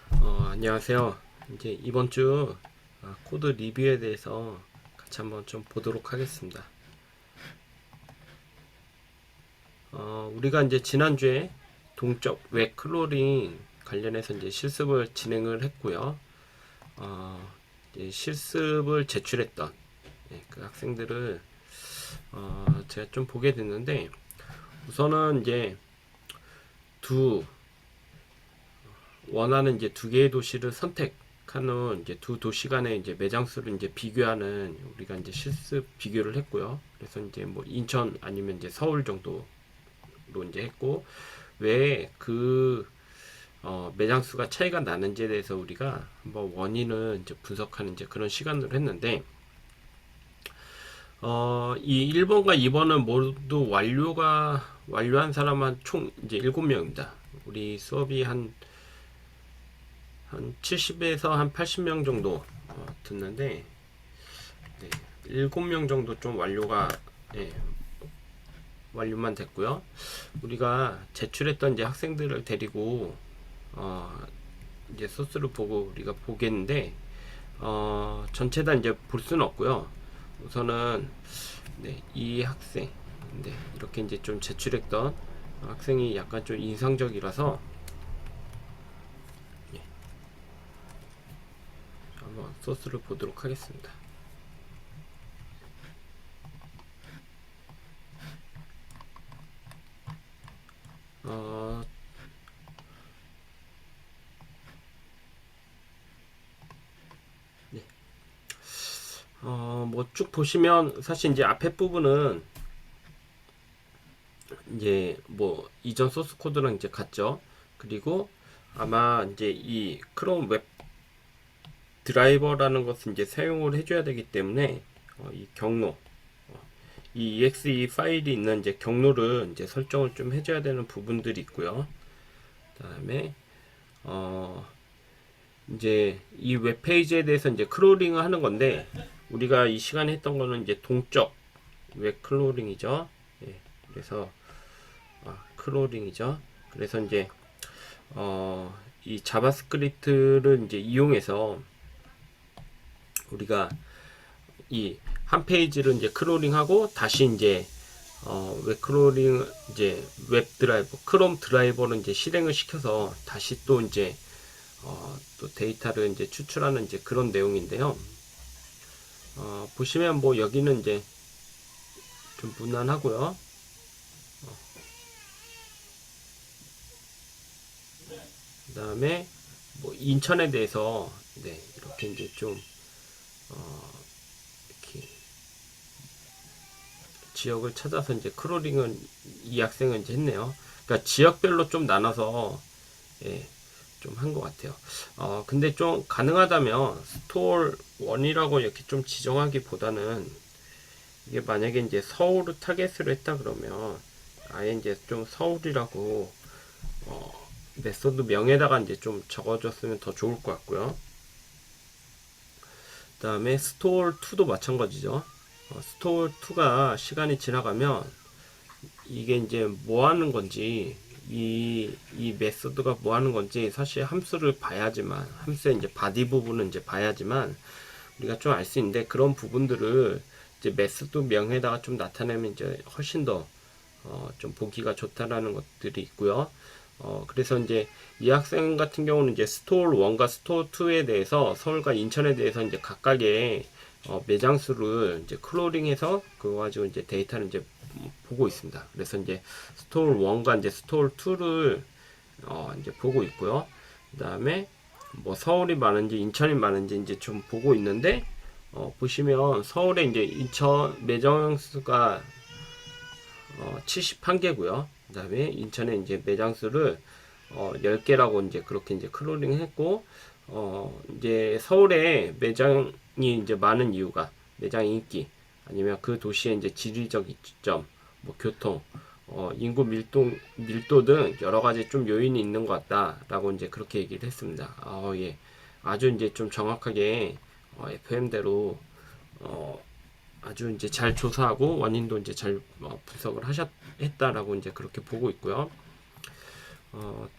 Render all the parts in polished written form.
안녕하세요. 이제 이번 주 코드 리뷰에 대해서 같이 한번 좀 보도록 하겠습니다. 우리가 이제 지난주에 동적 웹클로링 관련해서 이제 실습을 진행을 했고요. 이제 실습을 제출했던 그 학생들을 제가 좀 보게 됐는데, 우선은 이제 두 원하는 이제 두 개의 도시를 선택한 후 이제 두 도시 간의 이제 매장 수를 이제 비교하는, 우리가 이제 실습 비교를 했고요. 그래서 이제 뭐 인천 아니면 이제 서울 정도로 이제 했고, 왜 그 매장 수가 차이가 나는지에 대해서 우리가 한번 원인을 이제 분석하는 이제 그런 시간으로 했는데, 이 1번과 2번은 모두 완료한 사람은 총 이제 7명입니다. 우리 수업이 한 70에서 한 80명 정도 듣는데, 네, 7명 정도 좀 예, 완료만 됐고요. 우리가 제출했던 이제 학생들을 데리고 이제 소스를 보고 우리가 보겠는데, 전체 다 이제 볼 수는 없고요. 우선은 이 학생, 이렇게 이제 좀 제출했던 학생이 약간 좀 인상적이라서 한번 소스를 보도록 하겠습니다. 어, 네. 뭐 쭉 보시면 사실 이제 앞에 부분은 이제 뭐 이전 소스 코드랑 이제 같죠. 그리고 아마 이제 이 크롬 웹 드라이버라는 것을 이제 사용을 해줘야 되기 때문에 이 경로, 이 exe 파일이 있는 이제 경로를 이제 설정을 좀 해줘야 되는 부분들이 있고요. 그다음에 이제 이 웹페이지에 대해서 이제 크롤링을 하는 건데, 우리가 이 시간에 했던 거는 이제 동적 웹 크롤링이죠. 예, 그래서 크롤링이죠. 그래서 이제 이 자바스크립트를 이제 이용해서 우리가 이 한 페이지를 이제 크롤링하고 다시 이제 웹 크롤링 이제 웹 드라이버 크롬 드라이버를 이제 실행을 시켜서 다시 또 이제 또 데이터를 이제 추출하는 이제 그런 내용인데요. 보시면 뭐 여기는 이제 좀 무난하고요. 그 다음에 뭐 인천에 대해서 이렇게 이제 좀 이렇게 지역을 찾아서 이제 크롤링은 이 학생은 이제 했네요. 그러니까 지역별로 좀 나눠서 예, 좀 한 것 같아요. 근데 좀 가능하다면 스토어 1이라고 이렇게 좀 지정하기보다는, 이게 만약에 이제 서울을 타겟으로 했다 그러면 아예 이제 좀 서울이라고 메소드 명에다가 이제 좀 적어줬으면 더 좋을 것 같고요. 그 다음에 스토어 2도 마찬가지죠. 스토어 2가 시간이 지나가면 이게 이제 뭐 하는 건지, 이 메소드가 뭐 하는 건지 사실 함수를 봐야지만, 함수의 이제 바디 부분은 이제 봐야지만 우리가 좀 알 수 있는데, 그런 부분들을 이제 메소드 명에다가 좀 나타내면 이제 훨씬 더 좀 보기가 좋다라는 것들이 있고요. 그래서 이제 이 학생 같은 경우는 이제 스토어 1과 스토어 2에 대해서, 서울과 인천에 대해서 이제 각각의 매장 수를 이제 크롤링해서 그거 가지고 이제 데이터를 이제 보고 있습니다. 그래서 이제 스토어 1과 이제 스토어 2를 이제 보고 있고요. 그 다음에 뭐 서울이 많은지 인천이 많은지 이제 좀 보고 있는데, 보시면 서울에 이제 인천 매장 수가 71개고요. 그 다음에 인천에 이제 매장 수를 10개라고 이제 그렇게 이제 크롤링 했고, 이제 서울에 매장이 이제 많은 이유가 매장 인기, 아니면 그 도시의 이제 지리적 이점, 뭐 교통, 인구 밀도 등 여러 가지 좀 요인이 있는 것 같다라고 이제 그렇게 얘기를 했습니다. 예. 아주 이제 좀 정확하게 FM대로 아주 이제 잘 조사하고 원인도 이제 잘 분석을 했다라고 이제 그렇게 보고 있고요.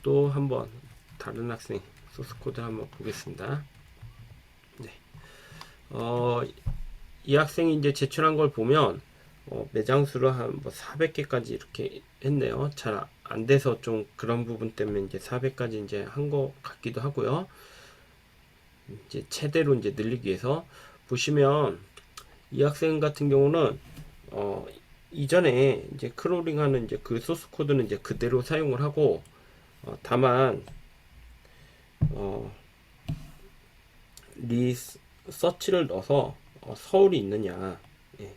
또 한번 다른 학생 소스 코드 한번 보겠습니다. 네. 이 학생이 이제 제출한 걸 보면 매장 수를 한 뭐 400개까지 이렇게 했네요. 잘 안 돼서 좀 그런 부분 때문에 이제 400까지 이제 한 것 같기도 하고요. 이제 최대로 이제 늘리기 위해서 보시면 이 학생 같은 경우는 이전에 이제 크롤링하는 이제 그 소스 코드는 이제 그대로 사용을 하고 다만 리서치를 넣어서 서울이 있느냐, 예,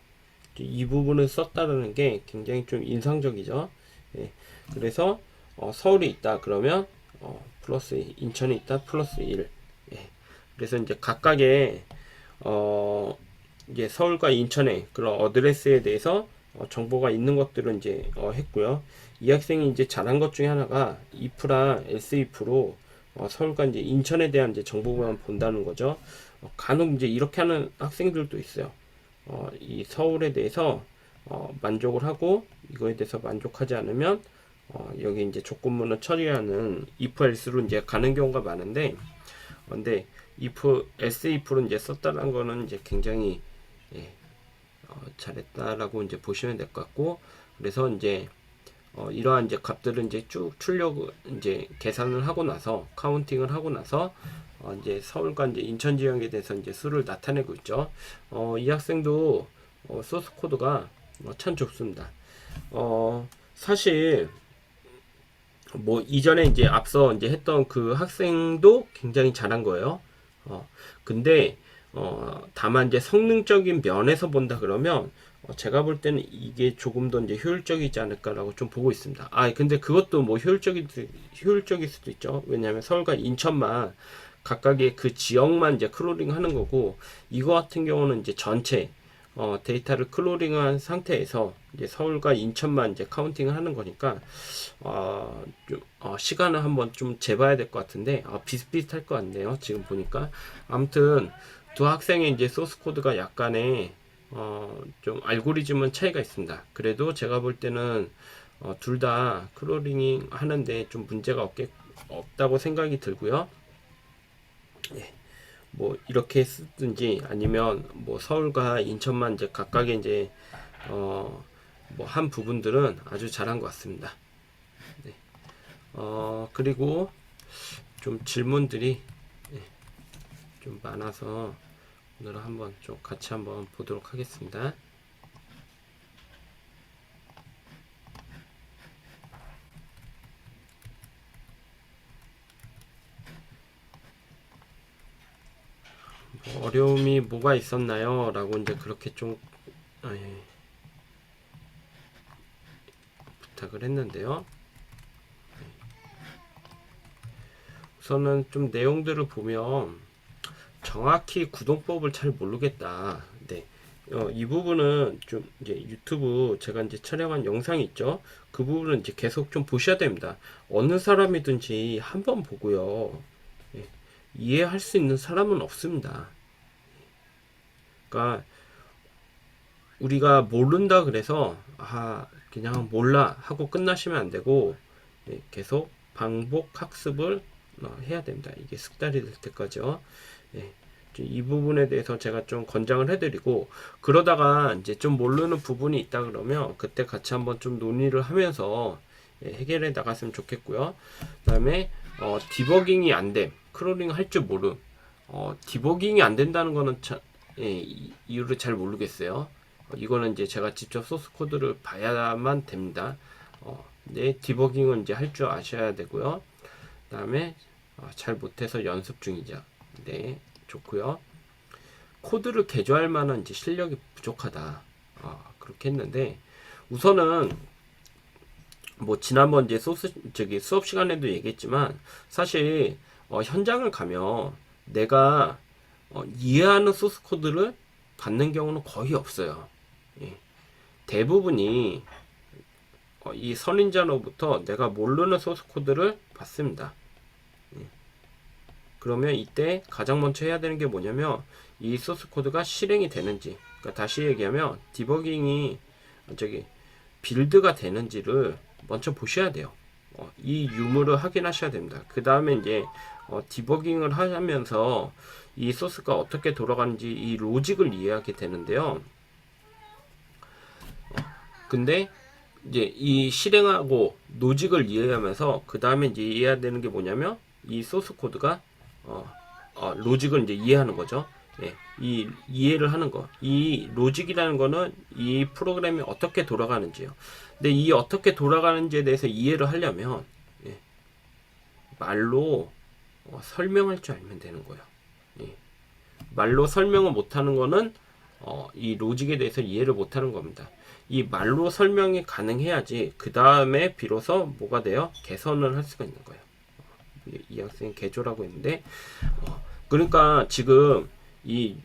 이 부분을 썼다는 게 굉장히 좀 인상적이죠. 예, 그래서 서울이 있다 그러면 플러스 2, 인천이 있다 플러스 1. 예, 그래서 이제 각각의 이제 서울과 인천의 그런 어드레스에 대해서 정보가 있는 것들을 이제 했고요. 이 학생이 이제 잘한 것 중에 하나가 if랑 else if로 서울과 이제 인천에 대한 이제 정보만 본다는 거죠. 간혹 이제 이렇게 하는 학생들도 있어요. 이 서울에 대해서 만족을 하고 이거에 대해서 만족하지 않으면 여기 이제 조건문을 처리하는 if else로 이제 가는 경우가 많은데, 근데 if else if로 이제 썼다는 거는 이제 굉장히 잘했다라고 이제 보시면 될 것 같고, 그래서 이제 이러한 이제 값들을 이제 쭉 출력 이제 계산을 하고 나서 카운팅을 하고 나서 이제 서울과 이제 인천 지역에 대해서 이제 수를 나타내고 있죠. 이 학생도 소스 코드가 참 좋습니다. 사실 뭐 이전에 이제 앞서 이제 했던 그 학생도 굉장히 잘한 거예요. 근데 다만 이제 성능적인 면에서 본다 그러면 제가 볼 때는 이게 조금 더 이제 효율적이지 않을까라고 좀 보고 있습니다. 근데 그것도 뭐 효율적일 수도 있죠. 왜냐하면 서울과 인천만 각각의 그 지역만 이제 크롤링 하는 거고, 이거 같은 경우는 이제 전체 데이터를 크롤링한 상태에서 이제 서울과 인천만 이제 카운팅을 하는 거니까 시간을 한번 좀 재봐야 될 것 같은데 비슷비슷할 것 같네요. 지금 보니까 아무튼 두 학생의 이제 소스 코드가 약간의 좀 알고리즘은 차이가 있습니다. 그래도 제가 볼 때는 둘 다 크롤링 하는데 좀 문제가 없다고 생각이 들고요. 예, 뭐 이렇게 쓰든지 아니면 뭐 서울과 인천만 이제 각각의 이제 뭐 한 부분들은 아주 잘한 것 같습니다. 네. 그리고 좀 질문들이 좀 많아서 오늘 한번 좀 같이 한번 보도록 하겠습니다. 어려움이 뭐가 있었나요? 라고 이제 그렇게 좀 부탁을 했는데요. 우선은 좀 내용들을 보면 정확히 구동법을 잘 모르겠다. 네. 이 부분은 좀 이제 유튜브 제가 이제 촬영한 영상이 있죠. 그 부분은 이제 계속 좀 보셔야 됩니다. 어느 사람이든지 한번 보고요. 예, 이해할 수 있는 사람은 없습니다. 그러니까 우리가 모른다 그래서 그냥 몰라 하고 끝나시면 안 되고 계속 반복 학습을 해야 됩니다. 이게 습관이 될 때까지요. 이 부분에 대해서 제가 좀 권장을 해드리고, 그러다가 이제 좀 모르는 부분이 있다 그러면 그때 같이 한번 좀 논의를 하면서 해결해 나갔으면 좋겠고요. 그 다음에 디버깅이 안 됨, 크롤링 할 줄 모름, 디버깅이 안 된다는 거는 이유를 잘 모르겠어요. 이거는 이제 제가 직접 소스 코드를 봐야만 됩니다. 네, 디버깅은 이제 할 줄 아셔야 되고요. 그 다음에 잘 못해서 연습 중이죠. 네, 좋고요. 코드를 개조할 만한 이제 실력이 부족하다. 그렇게 했는데, 우선은 뭐 지난번 이제 수업 시간에도 얘기했지만, 사실 현장을 가면 내가 이해하는 소스 코드를 받는 경우는 거의 없어요. 예. 대부분이 이 선인자로부터 내가 모르는 소스 코드를 받습니다. 예. 그러면 이때 가장 먼저 해야 되는 게 뭐냐면 이 소스 코드가 실행이 되는지, 그러니까 다시 얘기하면 디버깅이 빌드가 되는지를 먼저 보셔야 돼요. 이 유무를 확인하셔야 됩니다. 그 다음에 이제 디버깅을 하면서 이 소스가 어떻게 돌아가는지 이 로직을 이해하게 되는데요. 근데 이제 이 실행하고 로직을 이해하면서 그 다음에 이제 이해해야 되는 게 뭐냐면 이 소스 코드가 로직을 이제 이해하는 거죠. 예, 이 이해를 하는 거. 이 로직이라는 거는 이 프로그램이 어떻게 돌아가는지요. 근데 이 어떻게 돌아가는지에 대해서 이해를 하려면 예, 말로 설명할 줄 알면 되는 거예요. 예. 말로 설명을 못하는 거는 이 로직에 대해서 이해를 못하는 겁니다. 이 말로 설명이 가능해야지 그 다음에 비로소 뭐가 돼요? 개선을 할 수가 있는 거예요. 이 학생이 개조라고 했는데 그러니까 지금 이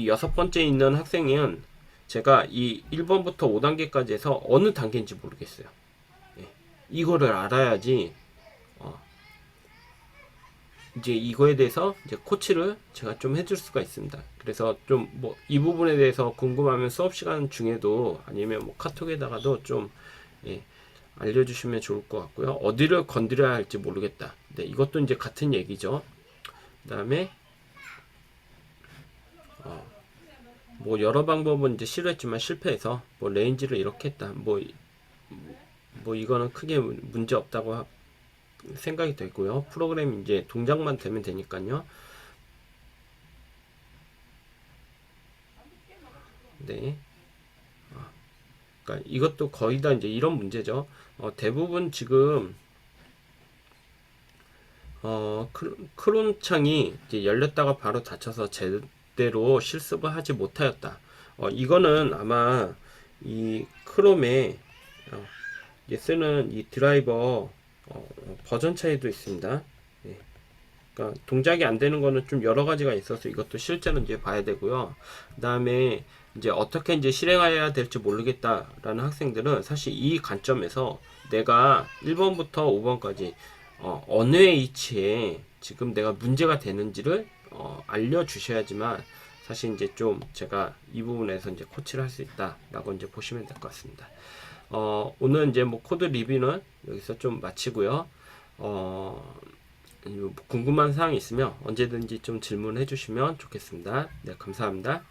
여섯 번째 있는 학생은 제가 이 1번부터 5단계까지 해서 어느 단계인지 모르겠어요. 예. 이거를 알아야지 이제 이거에 대해서 이제 코치를 제가 좀 해줄 수가 있습니다. 그래서 좀 뭐 이 부분에 대해서 궁금하면 수업 시간 중에도 아니면 뭐 카톡에다가도 좀 예, 알려주시면 좋을 것 같고요. 어디를 건드려야 할지 모르겠다. 네, 이것도 이제 같은 얘기죠. 그 다음에 뭐 여러 방법은 이제 시도했지만 실패해서 뭐 레인지를 이렇게 했다. 뭐 이거는 크게 문제 없다고 생각이 되고요. 프로그램 이제 동작만 되면 되니까요. 네. 그러니까 이것도 거의 다 이제 이런 문제죠. 대부분 지금 크롬 창이 이제 열렸다가 바로 닫혀서 제대로 실습을 하지 못하였다. 이거는 아마 이 크롬에 이제 쓰는 이 드라이버 버전 차이도 있습니다. 예. 그러니까 동작이 안 되는 거는 좀 여러 가지가 있어서 이것도 실제로 이제 봐야 되고요. 그 다음에 이제 어떻게 이제 실행해야 될지 모르겠다라는 학생들은 사실 이 관점에서 내가 1번부터 5번까지 어느 위치에 지금 내가 문제가 되는지를 알려주셔야지만 사실 이제 좀 제가 이 부분에서 이제 코치를 할 수 있다라고 이제 보시면 될 것 같습니다. 오늘 이제 뭐 코드 리뷰는 여기서 좀 마치고요. 궁금한 사항이 있으면 언제든지 좀 질문해 주시면 좋겠습니다. 네, 감사합니다.